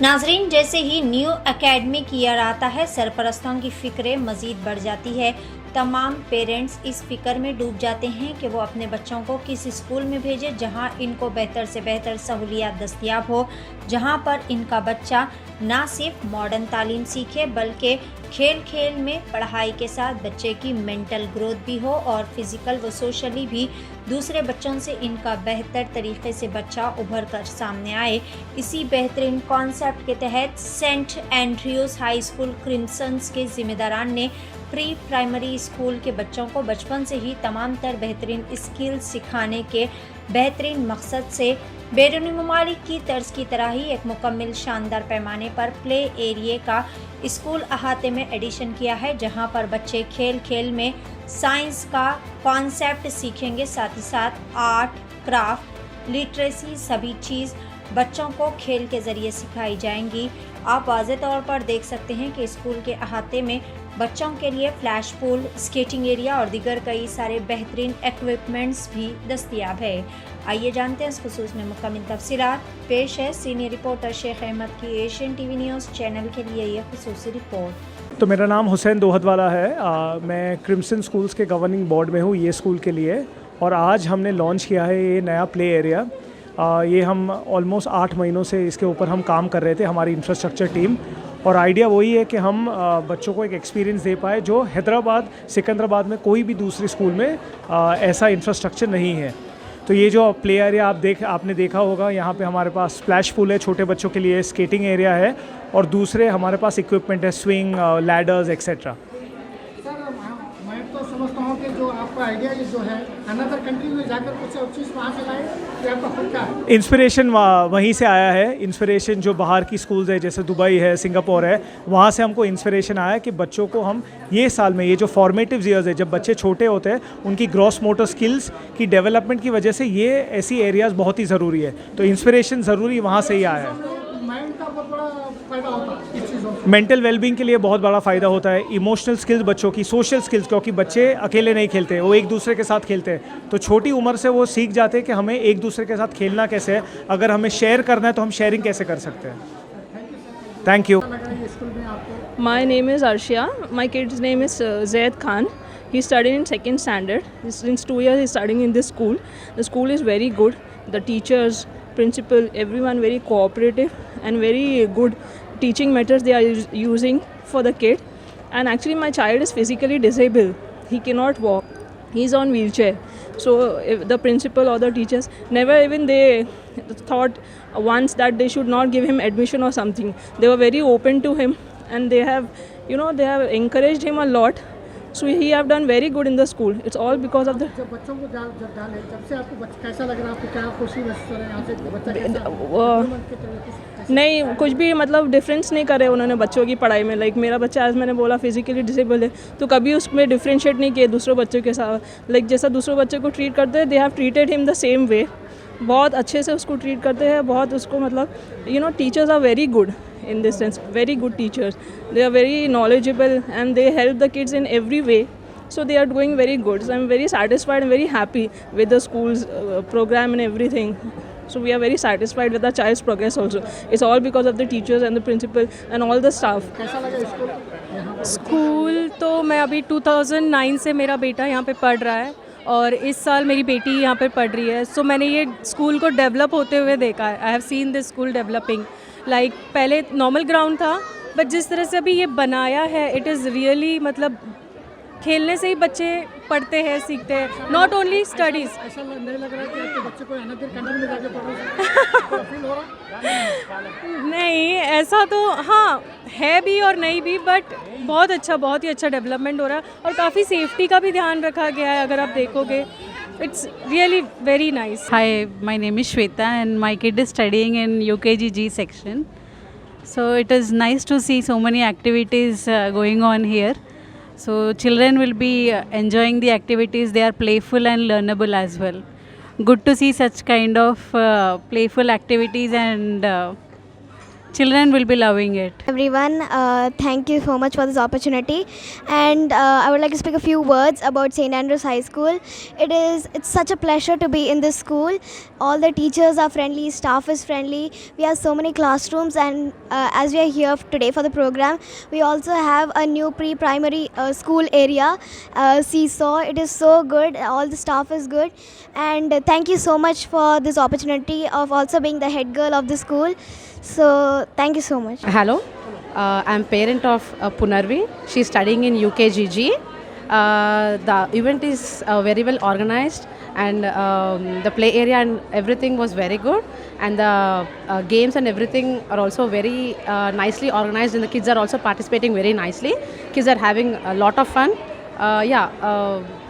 नाजरीन, जैसे ही new academic year आता है, सरपरस्तों की फ़िक्र मज़ीद बढ़ जाती है। तमाम पेरेंट्स इस फ़िक्र में डूब जाते हैं कि वो अपने बच्चों को किस स्कूल में भेजें जहां इनको बेहतर से बेहतर सहूलियात दस्तयाब हो, जहां पर इनका बच्चा ना सिर्फ मॉडर्न तालीम सीखे बल्कि खेल खेल में पढ़ाई के साथ बच्चे की मेंटल ग्रोथ भी हो और फिज़िकल व सोशली भी दूसरे बच्चों से इनका बेहतर तरीके से बच्चा उभर कर सामने आए। इसी बेहतरीन कॉन्सेप्ट के तहत सेंट एंड्रयूज़ हाई स्कूल क्रिम्सन्स के ज़िम्मेदारान ने प्री प्राइमरी स्कूल के बच्चों को बचपन से ही तमाम तर बेहतरीन स्किल्स सिखाने के बेहतरीन मकसद से बैरूनी ममालिक की तर्ज की तरह ही एक मुकम्मल शानदार पैमाने पर प्ले एरिया का स्कूल अहाते में एडिशन किया है, जहां पर बच्चे खेल खेल में साइंस का कॉन्सेप्ट सीखेंगे, साथ ही साथ आर्ट, क्राफ्ट, लिटरेसी सभी चीज़ बच्चों को खेल के ज़रिए सिखाई जाएंगी। आप वाज़े तौर पर देख सकते हैं कि स्कूल के अहाते में बच्चों के लिए फ्लैश पूल, स्केटिंग एरिया और दीगर कई सारे बेहतरीन इक्विपमेंट्स भी दस्तयाब है। आइए जानते हैं इस खुसूस में मुकम्मल तफसीलात। पेश है सीनियर रिपोर्टर शेख अहमद की एशियन टीवी न्यूज़ चैनल के लिए यह खुसूसी रिपोर्ट। तो मेरा नाम हुसैन दोहतवाला है। मैं क्रिम्सन स्कूल्स के गवर्निंग बोर्ड में हूँ ये स्कूल के लिए, और आज हमने लॉन्च किया है ये नया प्ले एरिया। ये हम ऑलमोस्ट 8 महीनों से इसके ऊपर हम काम कर रहे थे, हमारी इंफ्रास्ट्रक्चर टीम, और आइडिया वही है कि हम बच्चों को एक एक्सपीरियंस दे पाए जो हैदराबाद, सिकंदराबाद में कोई भी दूसरी स्कूल में ऐसा इंफ्रास्ट्रक्चर नहीं है। तो ये जो प्ले एरिया आपने देखा होगा, यहाँ पे हमारे पास स्प्लैश पूल है छोटे बच्चों के लिए, स्केटिंग एरिया है, और दूसरे हमारे पास इक्विपमेंट है स्विंग, लैडर्स एक्सेट्रा। मैं तो समझता हूँ कि जो आपका आइडिया जो है अनदर कंट्री में जाकर कुछ चीज़ वहाँ से लाए, ये आपका खुद का है? इंस्पिरेशन वहीं से आया है। इंस्पिरेशन जो बाहर की स्कूल्स है, जैसे दुबई है, सिंगापुर है, वहाँ से हमको इंस्पिरेशन आया कि बच्चों को हम ये साल में, ये जो फॉर्मेटिव ईयर्स है, जब बच्चे छोटे होते हैं, उनकी ग्रॉस मोटर स्किल्स की डेवलपमेंट की वजह से ये ऐसी एरियाज़ बहुत ही ज़रूरी है। तो इंस्पिरेशन ज़रूरी वहाँ से ही आया है। माइंड का बहुत बड़ा फायदा होता है इस चीज़ों से। मेंटल वेलबींग के लिए बहुत बड़ा फ़ायदा होता है, इमोशनल स्किल्स बच्चों की, सोशल स्किल्स, क्योंकि बच्चे अकेले नहीं खेलते, वो एक दूसरे के साथ खेलते हैं। तो छोटी उम्र से वो सीख जाते हैं कि हमें एक दूसरे के साथ खेलना कैसे है, अगर हमें शेयर करना है तो हम शेयरिंग कैसे कर सकते हैं। Thank you. My name is Arshia. My kid's name is Zaid Khan. He's studying in 2nd standard. Since 2 years he's studying in this school. The school is very good. The teachers, principal, everyone very cooperative and very good teaching methods they are using for the kid. And actually my child is physically disabled. He cannot walk. He's on wheelchair. So if the principal or the teachers never even they thought once that they should not give him admission or something. They were very open to him and they have they have encouraged him a lot. So he have done very good in the school. It's all because of the जब बच्चों को जब डाले, जब से आपको कैसा लग रहा है, आपको क्या खुशी महसूस हो रहा है यहाँ से बच्चा कैसा नहीं कुछ भी मतलब डिफरेंस नहीं करे उन्होंने बच्चों की पढ़ाई में। लाइक मेरा बच्चा, आज मैंने बोला फिजिकली डिसेबल है, तो कभी उसमें डिफ्रेंशिएट नहीं किए दूसरों बच्चों के साथ। लाइक जैसा दूसरों बच्चों को ट्रीट करते हैं, they have treated him the same way. बहुत अच्छे से उसको ट्रीट करते हैं, बहुत उसको मतलब teachers are very good in this sense, very good teachers. They are very knowledgeable and they help the kids in every way. So they are doing very good. So I'm very satisfied and very happy with the school's program and everything. So we are very satisfied with the child's progress also. It's all because of the teachers and the principal and all the staff. कैसा लगा school? School तो मैं अभी 2009 से मेरा बेटा यहाँ पे पढ़ रहा है और इस साल मेरी बेटी यहाँ पे पढ़ रही है। सो मैंने ये स्कूल को डेवलप होते हुए देखा है। I have seen this school developing. Like पहले नॉर्मल ग्राउंड था, बट जिस तरह से अभी ये बनाया है, इट इज़ रियली मतलब खेलने से ही बच्चे पढ़ते हैं, सीखते हैं, नॉट ओनली स्टडीज़। ऐसा नहीं लग रहा है कि आपके बच्चे को अनदर कंट्री में जाके पढ़ फील हो रहा? नहीं, ऐसा तो हाँ है भी और नहीं भी, बट बहुत अच्छा, बहुत ही अच्छा डेवलपमेंट हो रहा है और काफ़ी सेफ्टी का भी ध्यान रखा गया है। अगर आप देखोगे, it's really very nice. Hi, my name is Shweta and my kid is studying in UKG G section. So it is nice to see so many activities going on here. So children will be enjoying the activities. They are playful and learnable as well. Good to see such kind of playful activities and children will be loving it. Everyone, thank you so much for this opportunity, and I would like to speak a few words about St. Andrews High School. It's such a pleasure to be in this school. All the teachers are friendly, staff is friendly. We have so many classrooms, and as we are here today for the program, we also have a new pre-primary school area, Seesaw. It is so good. All the staff is good, and thank you so much for this opportunity of also being the head girl of the school. So thank you so much. Hello, I'm parent of Punarvi. She's studying in UKGG. The event is very well organized, and the play area and everything was very good, and the games and everything are also very nicely organized, and the kids are also participating very nicely. Kids are having a lot of fun.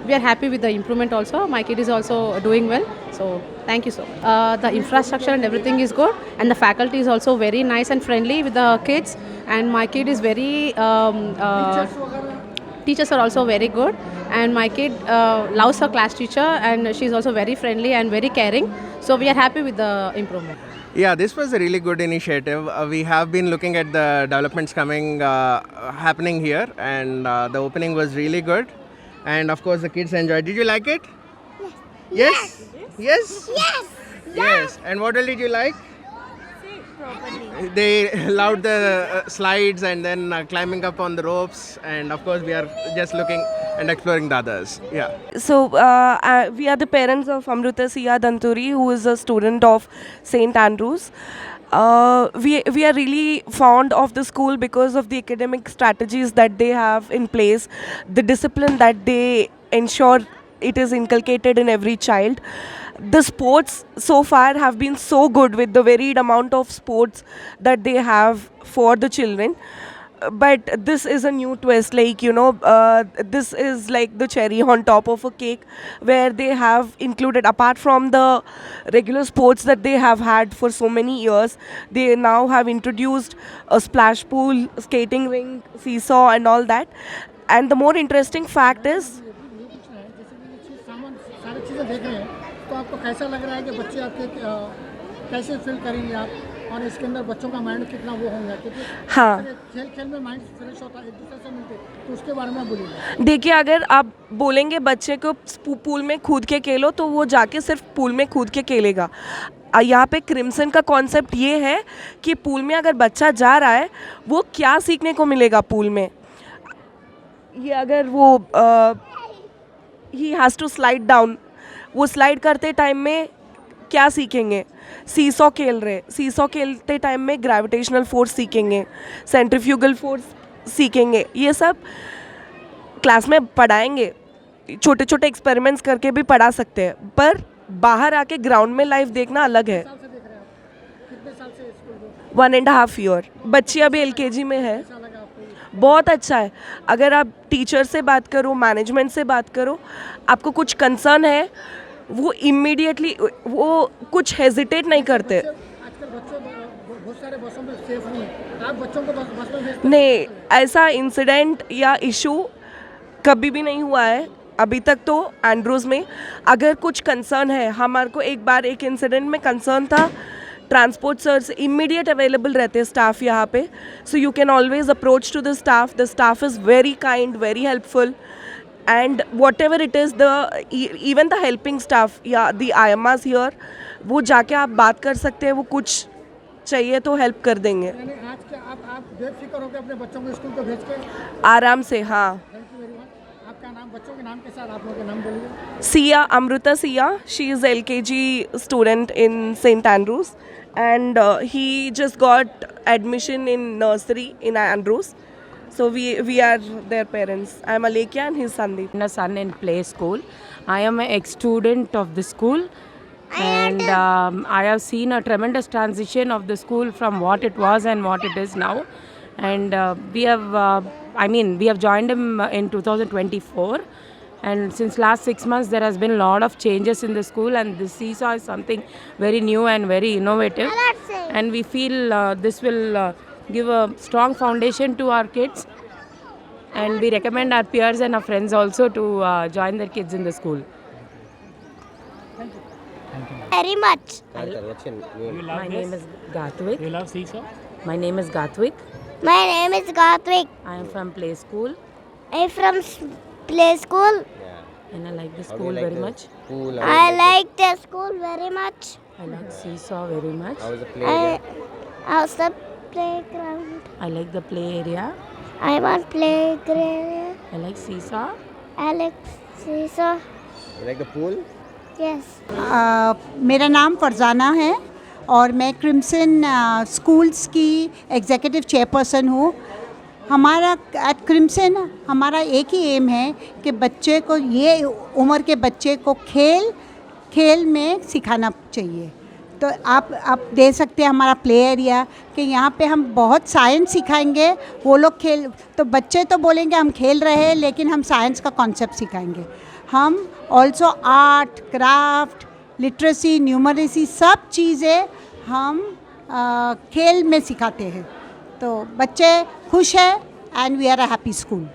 We are happy with the improvement also. My kid is also doing well, so thank you so much. The infrastructure and everything is good, and the faculty is also very nice and friendly with the kids, and my kid is very teachers are also very good, and my kid loves her class teacher, and she's also very friendly and very caring, so we are happy with the improvement. Yeah, this was a really good initiative. We have been looking at the developments happening here, and the opening was really good. And of course, the kids enjoyed. Did you like it? Yes. Yes. Yes. Yes. And what all did you like? They loved the slides and then climbing up on the ropes. And of course, we are just looking and exploring the others. Yeah. So we are the parents of Amruta Siya Danturi, who is a student of St. Andrews. We are really fond of the school because of the academic strategies that they have in place, the discipline that they ensure it is inculcated in every child. The sports so far have been so good with the varied amount of sports that they have for the children. But this is a new twist, like, this is like the cherry on top of a cake, where they have included, apart from the regular sports that they have had for so many years, they now have introduced a splash pool, skating rink, seesaw and all that. And the more interesting fact is, सारी चीज़ें देख रहे हैं, तो आपको कैसा लग रहा है कि बच्चे आपके कैसे फील करेंगे आप, और इसके अंदर बच्चों का माइंड कितना वो होगा, क्योंकि हाँ, खेल में माइंड फ्रेश होता है, एक दूसरे से मिलते, तो उसके बारे में बोलिए। देखिए, अगर आप बोलेंगे बच्चे को पूल में कूद के खेलो, तो वो जाके सिर्फ पूल में कूद के खेलेगा। यहाँ पे क्रिम्सन का कॉन्सेप्ट ये है कि पूल में अगर बच्चा जा रहा है, वो क्या सीखने को मिलेगा पूल में। ये अगर वो ही हैज़ टू स्लाइड डाउन, वो स्लाइड करते टाइम में क्या सीखेंगे, सीसॉ खेल रहे, सीसॉ खेलते टाइम में ग्रेविटेशनल फोर्स सीखेंगे, सेंट्रीफ्यूगल फोर्स सीखेंगे। ये सब क्लास में पढ़ाएंगे, छोटे छोटे एक्सपेरिमेंट्स करके भी पढ़ा सकते हैं, पर बाहर आके ग्राउंड में लाइव देखना अलग है। 1.5 ईयर, बच्ची अभी LKG में है। बहुत अच्छा है। अगर आप टीचर से बात करो, मैनेजमेंट से बात करो, आपको कुछ कंसर्न है, वो इमीडिएटली वो कुछ हेजिटेट नहीं करते। आजकल बच्चे बहुत सारे बसों में सेफ नहीं है, आप बच्चों को बस में भेजते नहीं, ऐसा इंसिडेंट या इशू कभी भी नहीं हुआ है अभी तक। तो एंड्रूज में अगर कुछ कंसर्न है, हमारे को एक बार एक इंसिडेंट में कंसर्न था, ट्रांसपोर्ट सर से इमीडिएट अवेलेबल रहते हैं स्टाफ यहाँ पे, so you can always approach to the staff is very kind, very helpful, and whatever it is, even the helping staff, yeah, the IMAs here, वो जाके आप बात कर सकते हैं, वो कुछ चाहिए तो हेल्प कर देंगे। यानी आज के आप बेफिक्र होकर अपने बच्चों को स्कूल को भेज के आराम से। हाँ, थैंक यू वेरी मच। आपका नाम, बच्चों के नाम के साथ आप लोगों के नाम बोलिए। Siya, Amrita Siya, she is LKG student in St. Andrews, and he just got admission in nursery in Andrews. So we are their parents. I am Alekia and his Sandeep. My son in play school. I am an ex-student of the school, and I have seen a tremendous transition of the school from what it was and what it is now. And we have joined him in 2024. And since last 6 months, there has been a lot of changes in the school, and the seesaw is something very new and very innovative. And we feel this will give a strong foundation to our kids, and we recommend our peers and our friends also to join their kids in the school. Thank you. Very much. My name is Gathwik. You love seesaw? My name is Gatvik. My name is Gatvik. I am from Play School I'm from play school. and I like the school very much. I like the school very much. I like seesaw very much. I also playground. I like the play area. I want playground. I like seesaw. Alex, Caesar. You like the pool? Yes. मेरा नाम फरजाना है और मैं crimson schools की executive chairperson हूँ। हमारा eight crimson हमारा एक ही एम है कि बच्चे को, ये उम्र के बच्चे को खेल में सिखाना चाहिए। तो आप दे सकते हैं हमारा प्ले एरिया कि यहाँ पे हम बहुत साइंस सिखाएंगे। वो लोग तो बच्चे तो बोलेंगे हम खेल रहे हैं, लेकिन हम साइंस का कॉन्सेप्ट सिखाएंगे। हम also art, craft, literacy, numeracy सब चीज़ें हम खेल में सिखाते हैं। तो बच्चे खुश हैं and we are a happy school.